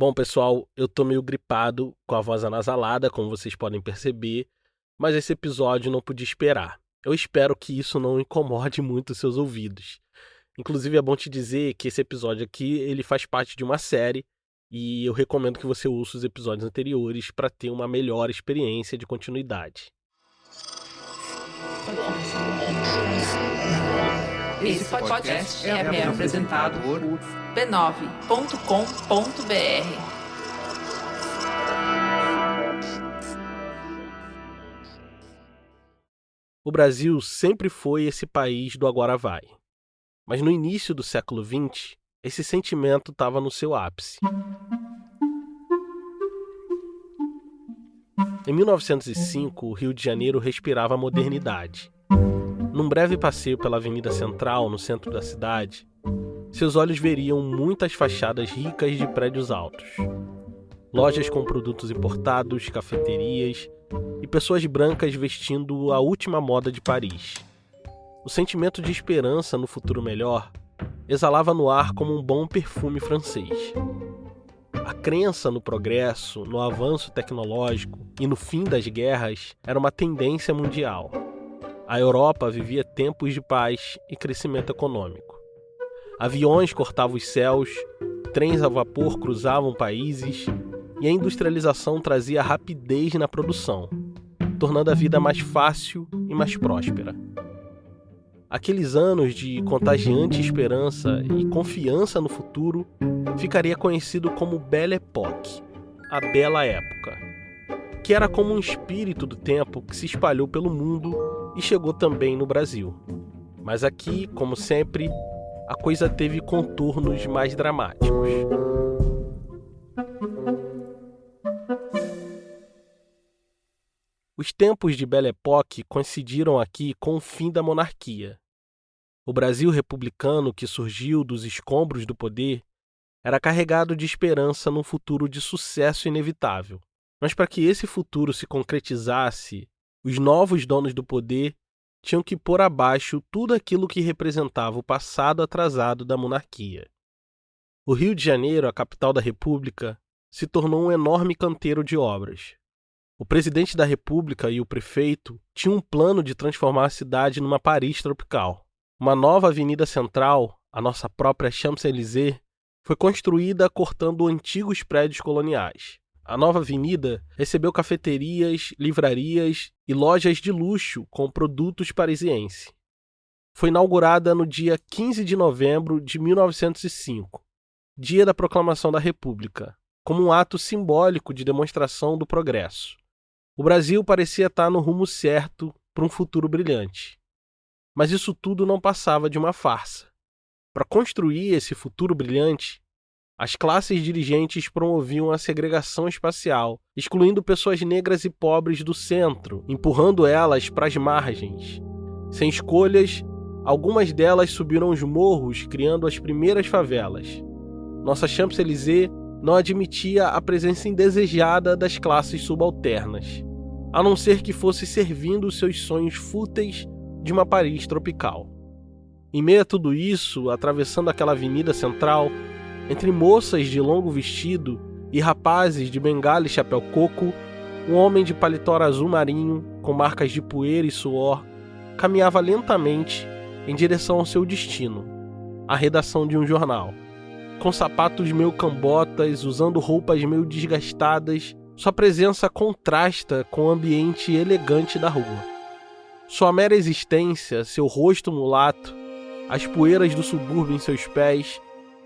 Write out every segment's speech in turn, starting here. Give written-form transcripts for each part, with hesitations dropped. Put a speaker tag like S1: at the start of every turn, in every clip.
S1: Bom, pessoal, eu tô meio gripado, com a voz anasalada, como vocês podem perceber, mas esse episódio não podia esperar. Eu espero que isso não incomode muito os seus ouvidos. Inclusive, é bom te dizer que esse episódio aqui, ele faz parte de uma série e eu recomendo que você ouça os episódios anteriores para ter uma melhor experiência de continuidade.
S2: Esse podcast é apresentado por b9.com.br.
S1: O Brasil sempre foi esse país do agora vai. Mas no início do século XX, esse sentimento estava no seu ápice. Em 1905, o Rio de Janeiro respirava a modernidade. Num breve passeio pela Avenida Central, no centro da cidade, seus olhos veriam muitas fachadas ricas de prédios altos. Lojas com produtos importados, cafeterias e pessoas brancas vestindo a última moda de Paris. O sentimento de esperança no futuro melhor exalava no ar como um bom perfume francês. A crença no progresso, no avanço tecnológico e no fim das guerras era uma tendência mundial. A Europa vivia tempos de paz e crescimento econômico. Aviões cortavam os céus, trens a vapor cruzavam países e a industrialização trazia rapidez na produção, tornando a vida mais fácil e mais próspera. Aqueles anos de contagiante esperança e confiança no futuro ficaria conhecido como Belle Époque, a Bela Época, que era como um espírito do tempo que se espalhou pelo mundo e chegou também no Brasil. Mas aqui, como sempre, a coisa teve contornos mais dramáticos. Os tempos de Belle Époque coincidiram aqui com o fim da monarquia. O Brasil republicano que surgiu dos escombros do poder era carregado de esperança num futuro de sucesso inevitável. Mas para que esse futuro se concretizasse, os novos donos do poder tinham que pôr abaixo tudo aquilo que representava o passado atrasado da monarquia. O Rio de Janeiro, a capital da República, se tornou um enorme canteiro de obras. O presidente da República e o prefeito tinham um plano de transformar a cidade numa Paris tropical. Uma nova avenida central, a nossa própria Champs-Élysées, foi construída cortando antigos prédios coloniais. A nova avenida recebeu cafeterias, livrarias e lojas de luxo com produtos parisienses. Foi inaugurada no dia 15 de novembro de 1905, dia da proclamação da República, como um ato simbólico de demonstração do progresso. O Brasil parecia estar no rumo certo para um futuro brilhante. Mas isso tudo não passava de uma farsa. Para construir esse futuro brilhante, as classes dirigentes promoviam a segregação espacial, excluindo pessoas negras e pobres do centro, empurrando elas para as margens. Sem escolhas, algumas delas subiram os morros, criando as primeiras favelas. Nossa Champs-Élysées não admitia a presença indesejada das classes subalternas, a não ser que fosse servindo os seus sonhos fúteis de uma Paris tropical. Em meio a tudo isso, atravessando aquela avenida central, entre moças de longo vestido e rapazes de bengala e chapéu coco, um homem de paletó azul marinho, com marcas de poeira e suor, caminhava lentamente em direção ao seu destino, a redação de um jornal. Com sapatos meio cambotas, usando roupas meio desgastadas, sua presença contrasta com o ambiente elegante da rua. Sua mera existência, seu rosto mulato, as poeiras do subúrbio em seus pés,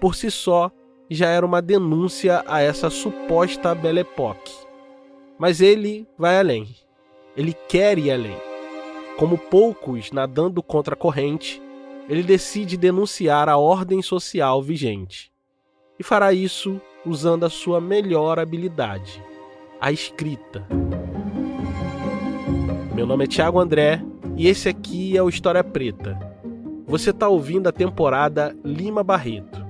S1: por si só, já era uma denúncia a essa suposta Belle Époque. Mas ele vai além. Ele quer ir além. Como poucos nadando contra a corrente, ele decide denunciar a ordem social vigente. E fará isso usando a sua melhor habilidade, a escrita. Meu nome é Thiago André e esse aqui é o História Preta. Você está ouvindo a temporada Lima Barreto.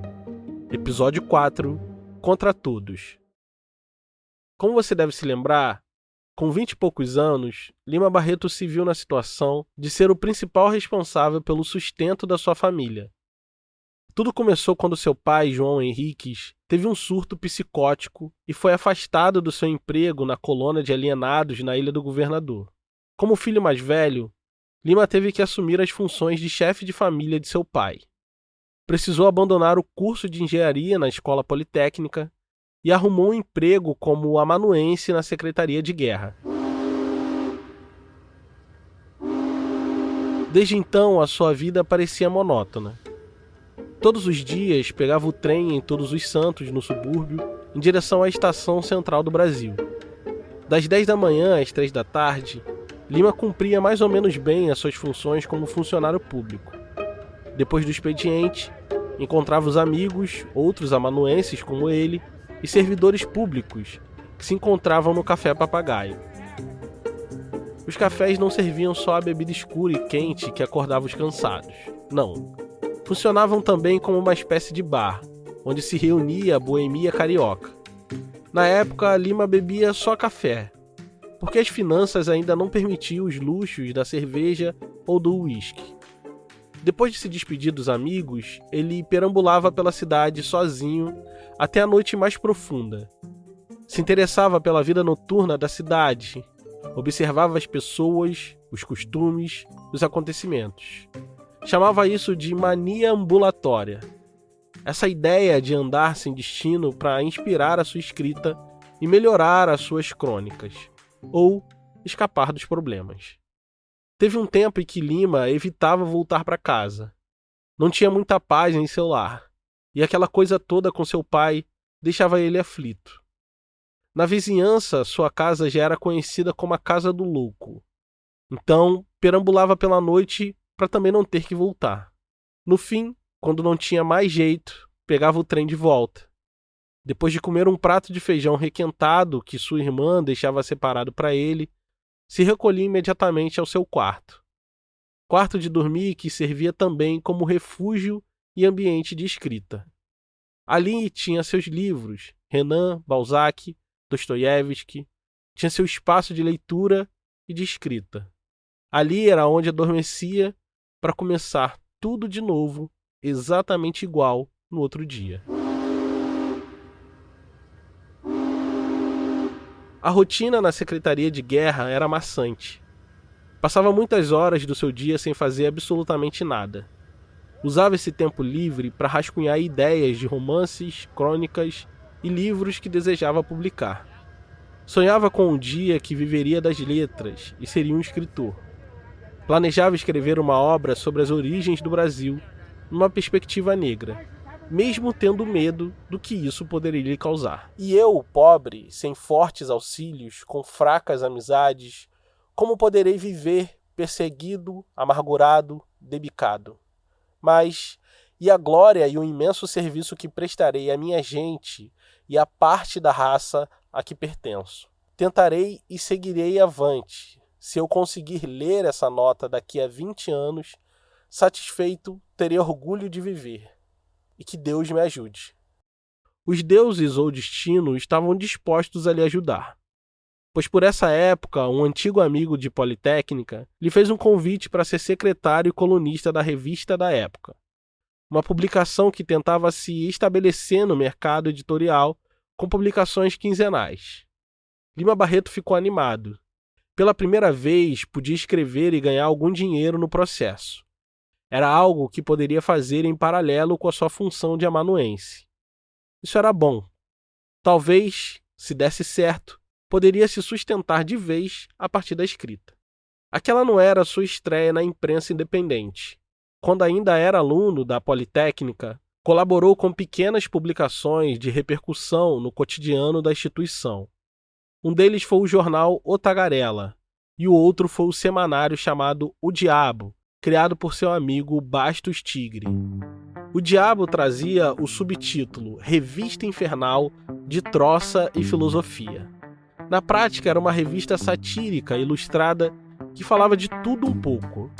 S1: Episódio 4, Contra Todos. Como você deve se lembrar, com 20 e poucos anos, Lima Barreto se viu na situação de ser o principal responsável pelo sustento da sua família. Tudo começou quando seu pai, João Henriques, teve um surto psicótico e foi afastado do seu emprego na colônia de alienados na Ilha do Governador. Como filho mais velho, Lima teve que assumir as funções de chefe de família de seu pai. Precisou abandonar o curso de engenharia na Escola Politécnica e arrumou um emprego como amanuense na Secretaria de Guerra. Desde então, a sua vida parecia monótona. Todos os dias, pegava o trem em Todos os Santos, no subúrbio, em direção à Estação Central do Brasil. Das 10 da manhã às 3 da tarde, Lima cumpria mais ou menos bem as suas funções como funcionário público. Depois do expediente, encontrava os amigos, outros amanuenses como ele, e servidores públicos que se encontravam no Café Papagaio. Os cafés não serviam só a bebida escura e quente que acordava os cansados. Não. Funcionavam também como uma espécie de bar, onde se reunia a boemia carioca. Na época, Lima bebia só café, porque as finanças ainda não permitiam os luxos da cerveja ou do uísque. Depois de se despedir dos amigos, ele perambulava pela cidade sozinho até a noite mais profunda. Se interessava pela vida noturna da cidade, observava as pessoas, os costumes, os acontecimentos. Chamava isso de mania ambulatória. Essa ideia de andar sem destino para inspirar a sua escrita e melhorar as suas crônicas, ou escapar dos problemas. Teve um tempo em que Lima evitava voltar para casa. Não tinha muita paz em seu lar, e aquela coisa toda com seu pai deixava ele aflito. Na vizinhança, sua casa já era conhecida como a Casa do Louco. Então, perambulava pela noite para também não ter que voltar. No fim, quando não tinha mais jeito, pegava o trem de volta. Depois de comer um prato de feijão requentado que sua irmã deixava separado para ele, se recolhia imediatamente ao seu quarto. Quarto de dormir que servia também como refúgio e ambiente de escrita. Ali tinha seus livros, Renan, Balzac, Dostoiévski, tinha seu espaço de leitura e de escrita. Ali era onde adormecia para começar tudo de novo, exatamente igual no outro dia. A rotina na Secretaria de Guerra era maçante. Passava muitas horas do seu dia sem fazer absolutamente nada. Usava esse tempo livre para rascunhar ideias de romances, crônicas e livros que desejava publicar. Sonhava com um dia que viveria das letras e seria um escritor. Planejava escrever uma obra sobre as origens do Brasil, numa perspectiva negra, mesmo tendo medo do que isso poderia lhe causar. E eu, pobre, sem fortes auxílios, com fracas amizades, como poderei viver perseguido, amargurado, debicado? Mas, e a glória e o imenso serviço que prestarei à minha gente e à parte da raça a que pertenço? Tentarei e seguirei avante. Se eu conseguir ler essa nota daqui a 20 anos, satisfeito, terei orgulho de viver. E que Deus me ajude. Os deuses ou destino estavam dispostos a lhe ajudar, pois por essa época um antigo amigo de Politécnica lhe fez um convite para ser secretário e colunista da revista da época, uma publicação que tentava se estabelecer no mercado editorial com publicações quinzenais. Lima Barreto ficou animado. Pela primeira vez, podia escrever e ganhar algum dinheiro no processo. Era algo que poderia fazer em paralelo com a sua função de amanuense. Isso era bom. Talvez, se desse certo, poderia se sustentar de vez a partir da escrita. Aquela não era a sua estreia na imprensa independente. Quando ainda era aluno da Politécnica, colaborou com pequenas publicações de repercussão no cotidiano da instituição. Um deles foi o jornal O Tagarela, e o outro foi o semanário chamado O Diabo, criado por seu amigo Bastos Tigre. O Diabo trazia o subtítulo Revista Infernal de Troça e Filosofia. Na prática, era uma revista satírica ilustrada que falava de tudo um pouco.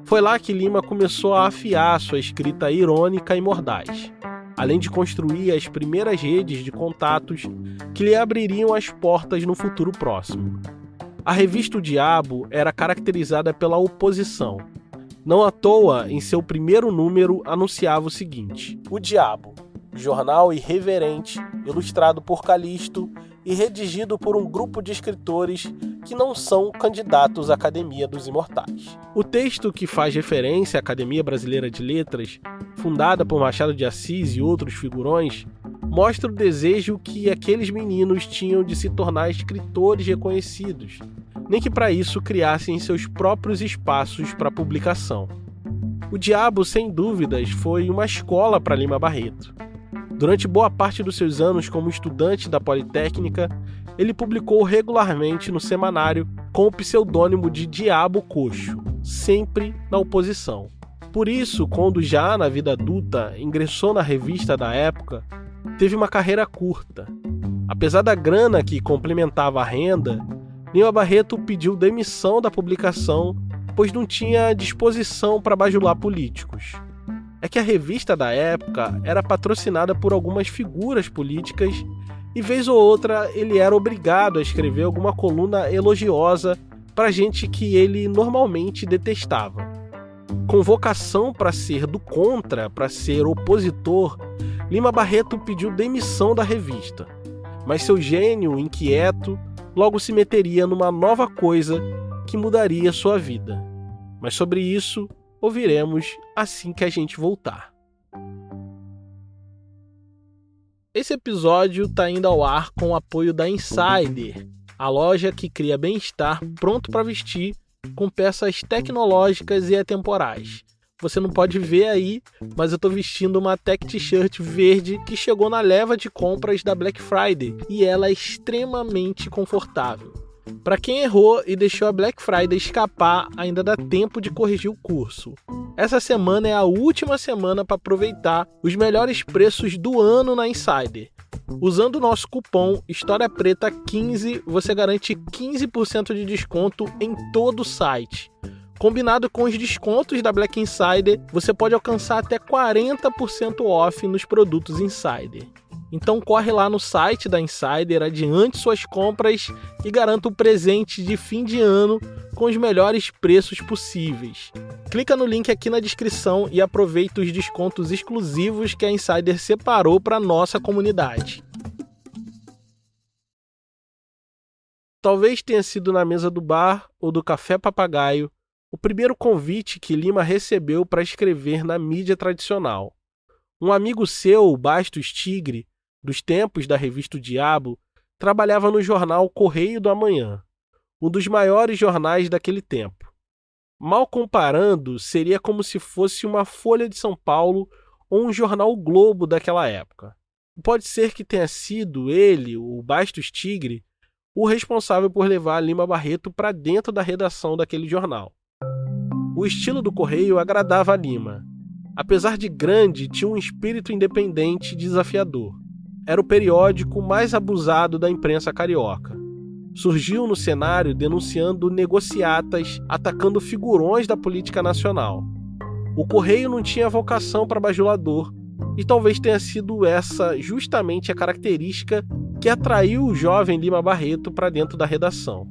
S1: Foi lá que Lima começou a afiar sua escrita irônica e mordaz, além de construir as primeiras redes de contatos que lhe abririam as portas no futuro próximo. A revista O Diabo era caracterizada pela oposição. Não à toa, em seu primeiro número, anunciava o seguinte: O Diabo, jornal irreverente, ilustrado por Calixto e redigido por um grupo de escritores que não são candidatos à Academia dos Imortais. O texto, que faz referência à Academia Brasileira de Letras, fundada por Machado de Assis e outros figurões, mostra o desejo que aqueles meninos tinham de se tornar escritores reconhecidos, nem que para isso criassem seus próprios espaços para publicação. O Diabo, sem dúvidas, foi uma escola para Lima Barreto. Durante boa parte dos seus anos como estudante da Politécnica, ele publicou regularmente no semanário com o pseudônimo de Diabo Coxo, sempre na oposição. Por isso, quando já na vida adulta ingressou na revista da época, teve uma carreira curta. Apesar da grana que complementava a renda, Lima Barreto pediu demissão da publicação, pois não tinha disposição para bajular políticos. É que a revista da época era patrocinada por algumas figuras políticas e, vez ou outra, ele era obrigado a escrever alguma coluna elogiosa para gente que ele normalmente detestava. Com vocação para ser do contra, para ser opositor, Lima Barreto pediu demissão da revista. Mas seu gênio inquieto logo se meteria numa nova coisa que mudaria sua vida. Mas sobre isso, ouviremos assim que a gente voltar. Esse episódio está indo ao ar com o apoio da Insider, a loja que cria bem-estar pronto para vestir com peças tecnológicas e atemporais. Você não pode ver aí, mas eu estou vestindo uma tech t-shirt verde que chegou na leva de compras da Black Friday e ela é extremamente confortável. Para quem errou e deixou a Black Friday escapar, ainda dá tempo de corrigir o curso. Essa semana é a última semana para aproveitar os melhores preços do ano na Insider. Usando o nosso cupom HistóriaPreta15, você garante 15% de desconto em todo o site. Combinado com os descontos da Black Insider, você pode alcançar até 40% off nos produtos Insider. Então corre lá no site da Insider, adiante suas compras e garanta o presente de fim de ano com os melhores preços possíveis. Clica no link aqui na descrição e aproveita os descontos exclusivos que a Insider separou para a nossa comunidade. Talvez tenha sido na mesa do bar ou do café papagaio o primeiro convite que Lima recebeu para escrever na mídia tradicional. Um amigo seu, Bastos Tigre, dos tempos da revista O Diabo, trabalhava no jornal Correio do Amanhã, um dos maiores jornais daquele tempo. Mal comparando, seria como se fosse uma Folha de São Paulo ou um jornal O Globo daquela época. Pode ser que tenha sido ele, o Bastos Tigre, o responsável por levar Lima Barreto para dentro da redação daquele jornal. O estilo do Correio agradava a Lima. Apesar de grande, tinha um espírito independente e desafiador. Era o periódico mais abusado da imprensa carioca. Surgiu no cenário denunciando negociatas, atacando figurões da política nacional. O Correio não tinha vocação para bajulador, e talvez tenha sido essa justamente a característica que atraiu o jovem Lima Barreto para dentro da redação.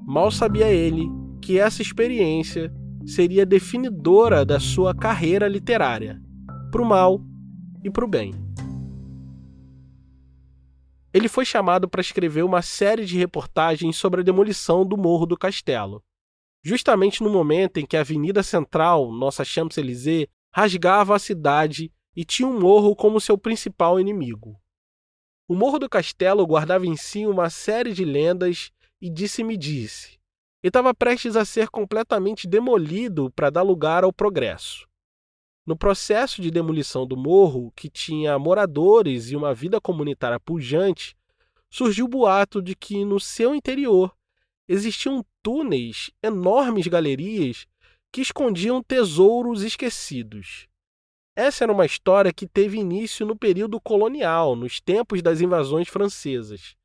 S1: Mal sabia ele que essa experiência seria definidora da sua carreira literária, pro mal e pro bem. Ele foi chamado para escrever uma série de reportagens sobre a demolição do Morro do Castelo, justamente no momento em que a Avenida Central, nossa Champs-Élysées, rasgava a cidade e tinha um morro como seu principal inimigo. O Morro do Castelo guardava em si uma série de lendas e disse-me-disse, e estava prestes a ser completamente demolido para dar lugar ao progresso. No processo de demolição do morro, que tinha moradores e uma vida comunitária pujante, surgiu o boato de que no seu interior existiam túneis, enormes galerias, que escondiam tesouros esquecidos. Essa era uma história que teve início no período colonial, nos tempos das invasões francesas,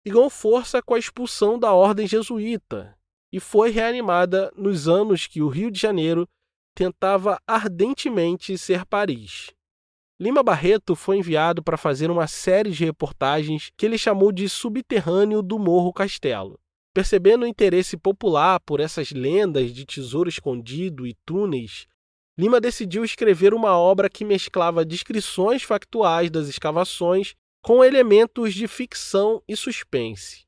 S1: e ganhou força com a expulsão da ordem jesuíta, e foi reanimada nos anos que o Rio de Janeiro tentava ardentemente ser Paris. Lima Barreto foi enviado para fazer uma série de reportagens que ele chamou de Subterrâneo do Morro Castelo, Percebendo o interesse popular por essas lendas de tesouro escondido e túneis, Lima decidiu escrever uma obra que mesclava descrições factuais das escavações com elementos de ficção e suspense.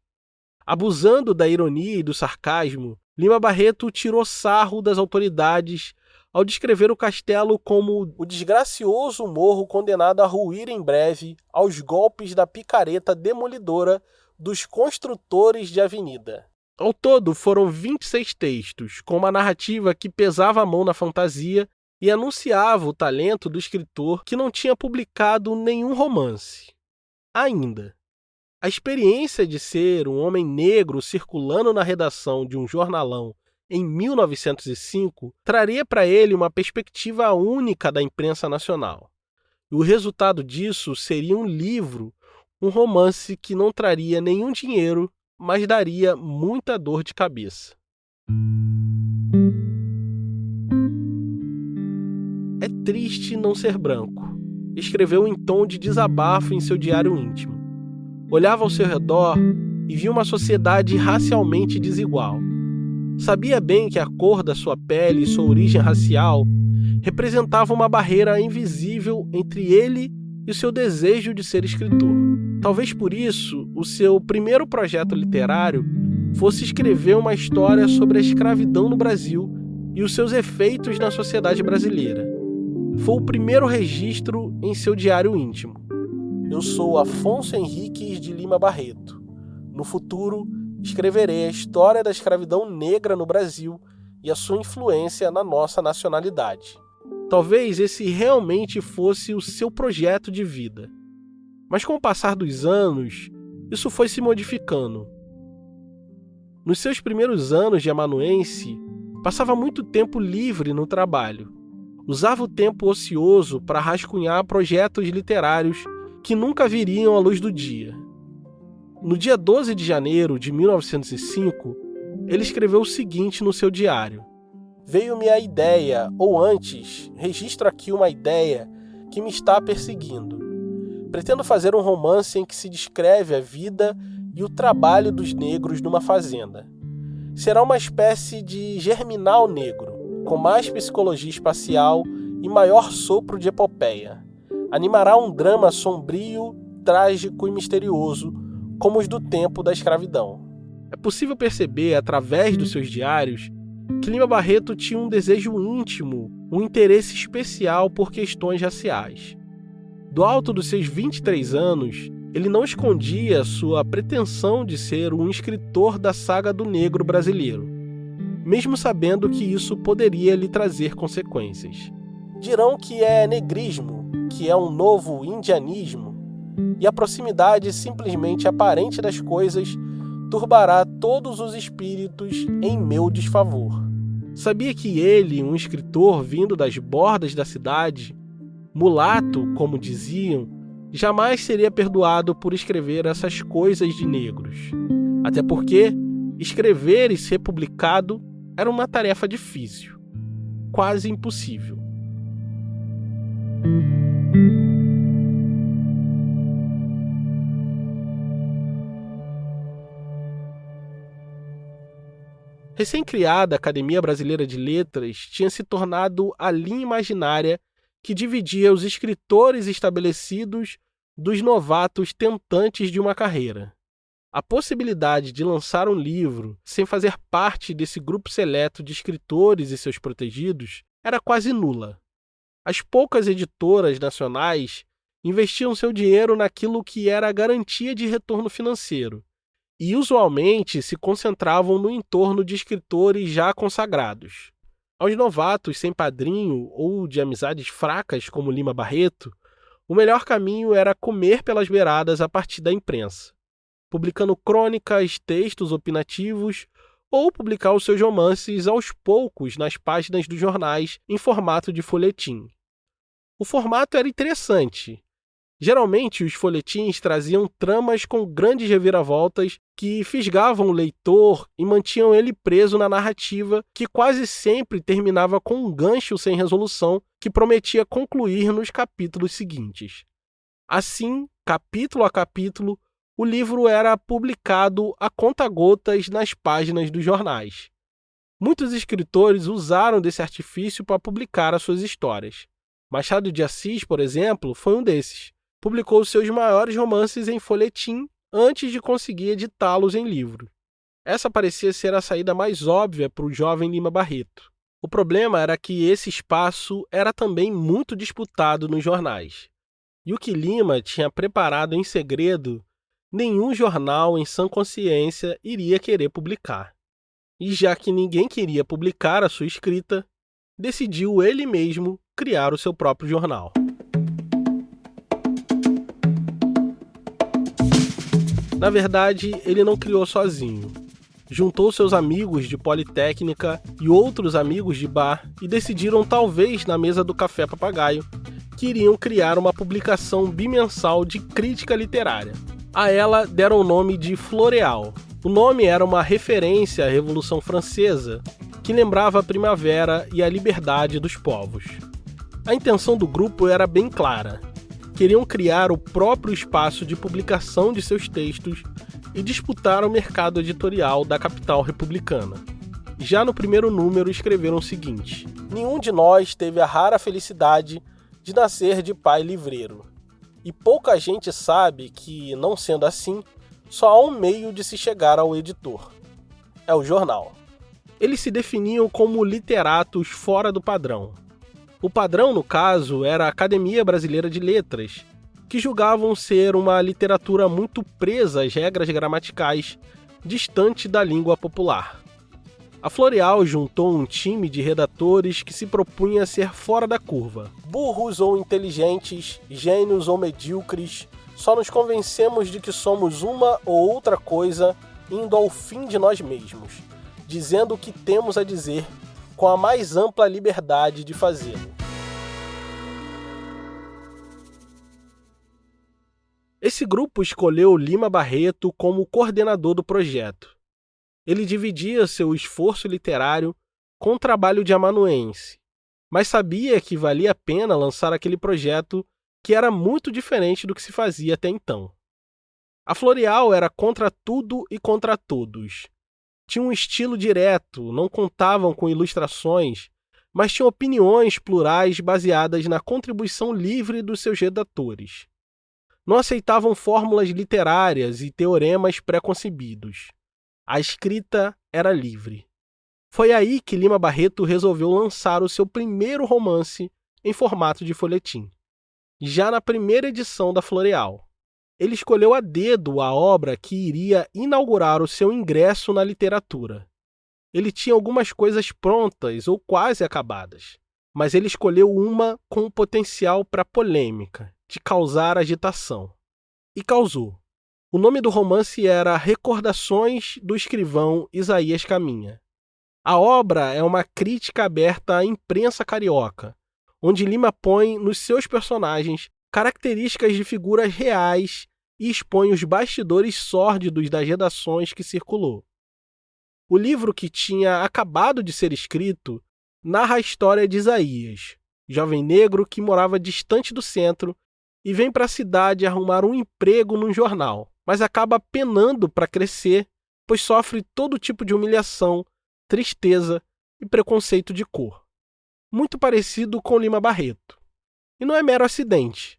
S1: Abusando da ironia e do sarcasmo, Lima Barreto tirou sarro das autoridades ao descrever o castelo como o desgracioso morro condenado a ruir em breve aos golpes da picareta demolidora dos construtores de avenida. Ao todo, foram 26 textos, com uma narrativa que pesava a mão na fantasia e anunciava o talento do escritor que não tinha publicado nenhum romance. Ainda, a experiência de ser um homem negro circulando na redação de um jornalão em 1905 traria para ele uma perspectiva única da imprensa nacional. E o resultado disso seria um livro, um romance que não traria nenhum dinheiro, mas daria muita dor de cabeça. É triste não ser branco, escreveu em tom de desabafo em seu diário íntimo. Olhava ao seu redor e via uma sociedade racialmente desigual. Sabia bem que a cor da sua pele e sua origem racial representavam uma barreira invisível entre ele e o seu desejo de ser escritor. Talvez por isso, o seu primeiro projeto literário fosse escrever uma história sobre a escravidão no Brasil e os seus efeitos na sociedade brasileira. Foi o primeiro registro em seu diário íntimo. Eu sou Afonso Henriques de Lima Barreto. No futuro, escreverei a história da escravidão negra no Brasil e a sua influência na nossa nacionalidade. Talvez esse realmente fosse o seu projeto de vida. Mas com o passar dos anos, isso foi se modificando. Nos seus primeiros anos de amanuense, passava muito tempo livre no trabalho. Usava o tempo ocioso para rascunhar projetos literários que nunca viriam à luz do dia. No dia 12 de janeiro de 1905, ele escreveu o seguinte no seu diário: Veio-me a ideia, ou antes, registro aqui uma ideia que me está perseguindo. Pretendo fazer um romance em que se descreve a vida e o trabalho dos negros numa fazenda. Será uma espécie de Germinal negro, com mais psicologia espacial e maior sopro de epopeia. Animará um drama sombrio, trágico e misterioso, como os do tempo da escravidão. É possível perceber, através dos seus diários, que Lima Barreto tinha um desejo íntimo, um interesse especial por questões raciais. Do alto dos seus 23 anos, ele não escondia sua pretensão de ser um escritor da saga do negro brasileiro, mesmo sabendo que isso poderia lhe trazer consequências. Dirão que é negrismo, que é um novo indianismo, e a proximidade simplesmente aparente das coisas turbará todos os espíritos em meu desfavor. Sabia que ele, um escritor vindo das bordas da cidade, mulato, como diziam, jamais seria perdoado por escrever essas coisas de negros. Até porque escrever e ser publicado era uma tarefa difícil, quase impossível. Recém-criada, a Academia Brasileira de Letras tinha se tornado a linha imaginária que dividia os escritores estabelecidos dos novatos tentantes de uma carreira. A possibilidade de lançar um livro sem fazer parte desse grupo seleto de escritores e seus protegidos era quase nula. As poucas editoras nacionais investiam seu dinheiro naquilo que era a garantia de retorno financeiro, e usualmente se concentravam no entorno de escritores já consagrados. Aos novatos sem padrinho ou de amizades fracas como Lima Barreto, o melhor caminho era comer pelas beiradas a partir da imprensa, publicando crônicas, textos opinativos ou publicar os seus romances aos poucos nas páginas dos jornais em formato de folhetim. O formato era interessante. Geralmente, os folhetins traziam tramas com grandes reviravoltas que fisgavam o leitor e mantinham ele preso na narrativa, que quase sempre terminava com um gancho sem resolução que prometia concluir nos capítulos seguintes. Assim, capítulo a capítulo, o livro era publicado a conta-gotas nas páginas dos jornais. Muitos escritores usaram desse artifício para publicar as suas histórias. Machado de Assis, por exemplo, foi um desses. Publicou seus maiores romances em folhetim antes de conseguir editá-los em livro. Essa parecia ser a saída mais óbvia para o jovem Lima Barreto. O problema era que esse espaço era também muito disputado nos jornais. E o que Lima tinha preparado em segredo, nenhum jornal em sã consciência iria querer publicar. E já que ninguém queria publicar a sua escrita, decidiu ele mesmo criar o seu próprio jornal. Na verdade, ele não criou sozinho. Juntou seus amigos de Politécnica e outros amigos de bar e decidiram, talvez na mesa do Café Papagaio, que iriam criar uma publicação bimensal de crítica literária. A ela deram o nome de Floreal. O nome era uma referência à Revolução Francesa, que lembrava a primavera e a liberdade dos povos. A intenção do grupo era bem clara. Queriam criar o próprio espaço de publicação de seus textos e disputar o mercado editorial da capital republicana. Já no primeiro número escreveram o seguinte: nenhum de nós teve a rara felicidade de nascer de pai livreiro. E pouca gente sabe que, não sendo assim, só há um meio de se chegar ao editor. É o jornal. Eles se definiam como literatos fora do padrão. O padrão, no caso, era a Academia Brasileira de Letras, que julgavam ser uma literatura muito presa às regras gramaticais, distante da língua popular. A Floreal juntou um time de redatores que se propunha a ser fora da curva. Burros ou inteligentes, gênios ou medíocres, só nos convencemos de que somos uma ou outra coisa indo ao fim de nós mesmos, dizendo o que temos a dizer com a mais ampla liberdade de fazê-lo. Esse grupo escolheu Lima Barreto como coordenador do projeto. Ele dividia seu esforço literário com o trabalho de amanuense, mas sabia que valia a pena lançar aquele projeto que era muito diferente do que se fazia até então. A Floreal era contra tudo e contra todos. Tinha um estilo direto, não contavam com ilustrações, mas tinham opiniões plurais baseadas na contribuição livre dos seus redatores. Não aceitavam fórmulas literárias e teoremas pré-concebidos. A escrita era livre. Foi aí que Lima Barreto resolveu lançar o seu primeiro romance em formato de folhetim. Já na primeira edição da Floreal, ele escolheu a dedo a obra que iria inaugurar o seu ingresso na literatura. Ele tinha algumas coisas prontas ou quase acabadas, mas ele escolheu uma com potencial para polêmica, de causar agitação. E causou. O nome do romance era Recordações do Escrivão Isaías Caminha. A obra é uma crítica aberta à imprensa carioca, onde Lima põe nos seus personagens características de figuras reais e expõe os bastidores sórdidos das redações que circulou. O livro, que tinha acabado de ser escrito, narra a história de Isaías, jovem negro que morava distante do centro e vem para a cidade arrumar um emprego num jornal, mas acaba penando para crescer, pois sofre todo tipo de humilhação, tristeza e preconceito de cor. Muito parecido com Lima Barreto. E não é mero acidente.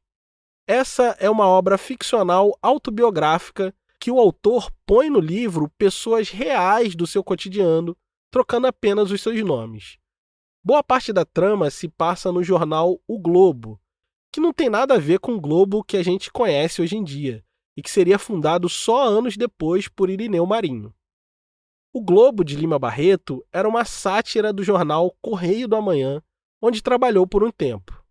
S1: Essa é uma obra ficcional autobiográfica que o autor põe no livro pessoas reais do seu cotidiano, trocando apenas os seus nomes. Boa parte da trama se passa no jornal O Globo, que não tem nada a ver com o Globo que a gente conhece hoje em dia, e que seria fundado só anos depois por Irineu Marinho. O Globo de Lima Barreto era uma sátira do jornal Correio do Amanhã, onde trabalhou por um tempo.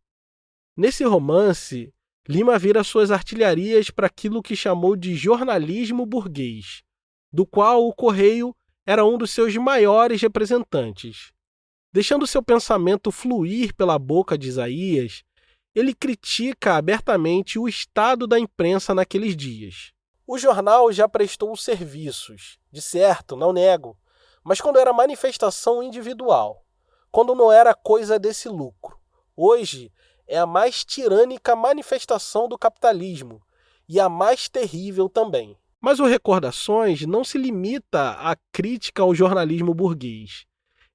S1: Nesse romance, Lima vira suas artilharias para aquilo que chamou de jornalismo burguês, do qual o Correio era um dos seus maiores representantes. Deixando seu pensamento fluir pela boca de Isaías, ele critica abertamente o estado da imprensa naqueles dias. O jornal já prestou serviços, de certo, não nego, mas quando era manifestação individual, quando não era coisa desse lucro. Hoje é a mais tirânica manifestação do capitalismo e a mais terrível também. Mas o Recordações não se limita à crítica ao jornalismo burguês.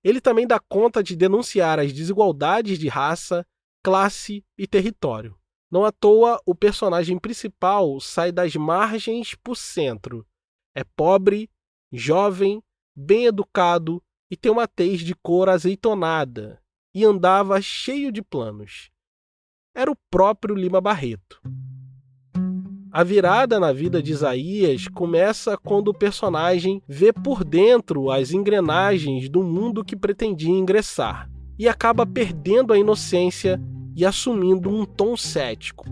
S1: Ele também dá conta de denunciar as desigualdades de raça, classe e território. Não à toa, o personagem principal sai das margens para o centro. É pobre, jovem, bem educado e tem uma tez de cor azeitonada e andava cheio de planos. Era o próprio Lima Barreto. A virada na vida de Isaías começa quando o personagem vê por dentro as engrenagens do mundo que pretendia ingressar e acaba perdendo a inocência e assumindo um tom cético.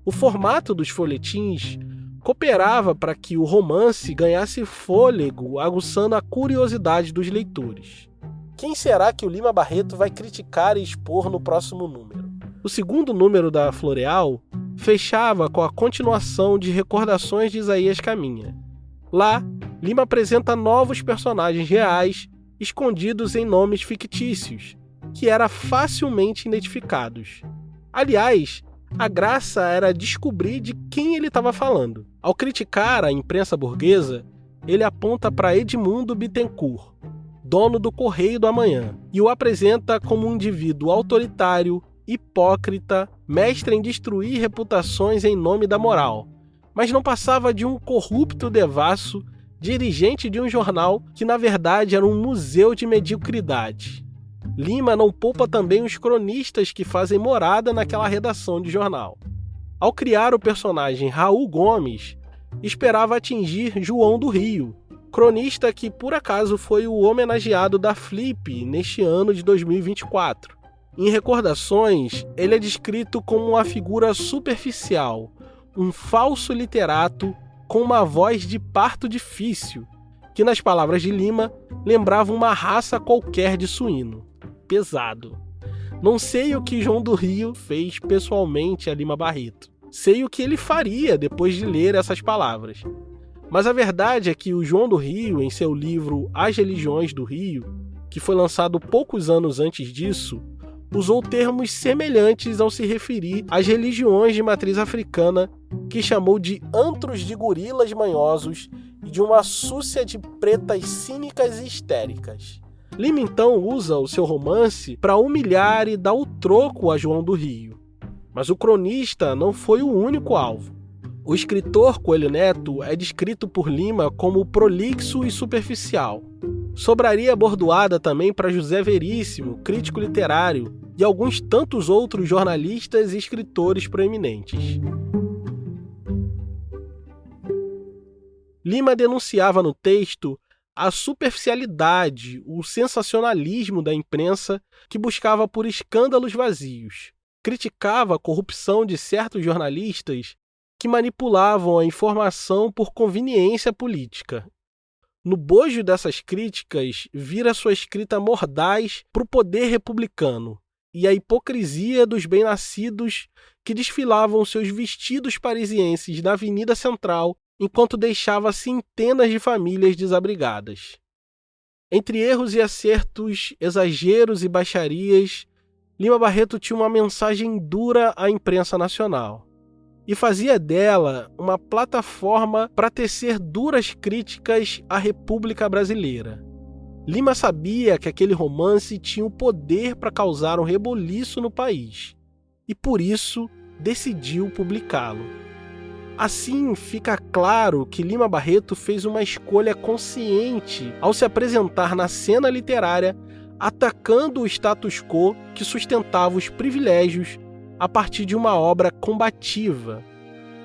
S1: O formato dos folhetins cooperava para que o romance ganhasse fôlego, aguçando a curiosidade dos leitores. Quem será que o Lima Barreto vai criticar e expor no próximo número? O segundo número da Floreal fechava com a continuação de Recordações de Isaías Caminha. Lá, Lima apresenta novos personagens reais escondidos em nomes fictícios, que eram facilmente identificados. Aliás, a graça era descobrir de quem ele estava falando. Ao criticar a imprensa burguesa, ele aponta para Edmundo Bittencourt, dono do Correio do Amanhã, e o apresenta como um indivíduo autoritário, hipócrita, mestre em destruir reputações em nome da moral, mas não passava de um corrupto devasso, dirigente de um jornal que na verdade era um museu de mediocridade. Lima não poupa também os cronistas que fazem morada naquela redação de jornal. Ao criar o personagem Raul Gomes, esperava atingir João do Rio, cronista que por acaso foi o homenageado da Flip neste ano de 2024. Em Recordações, ele é descrito como uma figura superficial, um falso literato com uma voz de parto difícil, que nas palavras de Lima, lembrava uma raça qualquer de suíno. Pesado. Não sei o que João do Rio fez pessoalmente a Lima Barreto. Sei o que ele faria depois de ler essas palavras. Mas a verdade é que o João do Rio, em seu livro As Religiões do Rio, que foi lançado poucos anos antes disso, usou termos semelhantes ao se referir às religiões de matriz africana, que chamou de antros de gorilas manhosos e de uma súcia de pretas cínicas e histéricas. Lima então usa o seu romance para humilhar e dar o troco a João do Rio. Mas o cronista não foi o único alvo. O escritor Coelho Neto é descrito por Lima como prolixo e superficial. Sobraria bordoada também para José Veríssimo, crítico literário, e alguns tantos outros jornalistas e escritores proeminentes. Lima denunciava no texto a superficialidade, o sensacionalismo da imprensa que buscava por escândalos vazios. Criticava a corrupção de certos jornalistas que manipulavam a informação por conveniência política. No bojo dessas críticas, vira sua escrita mordaz para o poder republicano e a hipocrisia dos bem-nascidos que desfilavam seus vestidos parisienses na Avenida Central enquanto deixava centenas de famílias desabrigadas. Entre erros e acertos, exageros e baixarias, Lima Barreto tinha uma mensagem dura à imprensa nacional e fazia dela uma plataforma para tecer duras críticas à República Brasileira. Lima sabia que aquele romance tinha o poder para causar um reboliço no país e, por isso, decidiu publicá-lo. Assim, fica claro que Lima Barreto fez uma escolha consciente ao se apresentar na cena literária atacando o status quo que sustentava os privilégios a partir de uma obra combativa,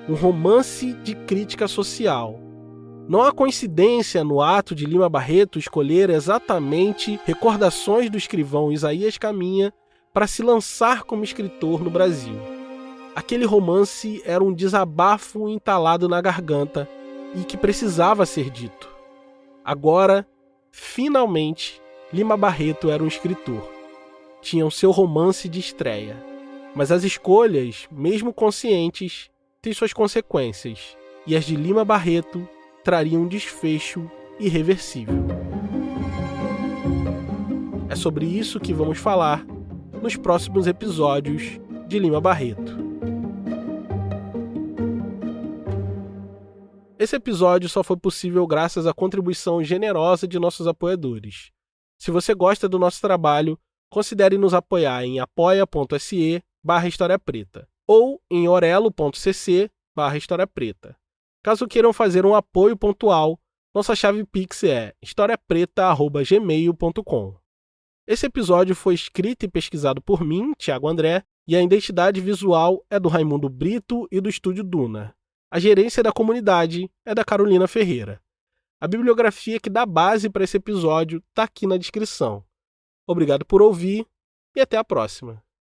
S1: um romance de crítica social. Não há coincidência no ato de Lima Barreto escolher exatamente Recordações do escrivão Isaías Caminha para se lançar como escritor no Brasil. Aquele romance era um desabafo entalado na garganta e que precisava ser dito. Agora, finalmente, Lima Barreto era um escritor. Tinha o seu romance de estreia. Mas as escolhas, mesmo conscientes, têm suas consequências, e as de Lima Barreto trariam um desfecho irreversível. É sobre isso que vamos falar nos próximos episódios de Lima Barreto. Esse episódio só foi possível graças à contribuição generosa de nossos apoiadores. Se você gosta do nosso trabalho, considere nos apoiar em apoia.se/História Preta ou em orelo.cc/História Preta. Caso queiram fazer um apoio pontual, nossa chave Pix é historiapreta@gmail.com. Esse episódio foi escrito e pesquisado por mim, Thiago André, e a identidade visual é do Raimundo Brito e do Estúdio Duna. A gerência da comunidade é da Carolina Ferreira. A bibliografia que dá base para esse episódio está aqui na descrição. Obrigado por ouvir e até a próxima.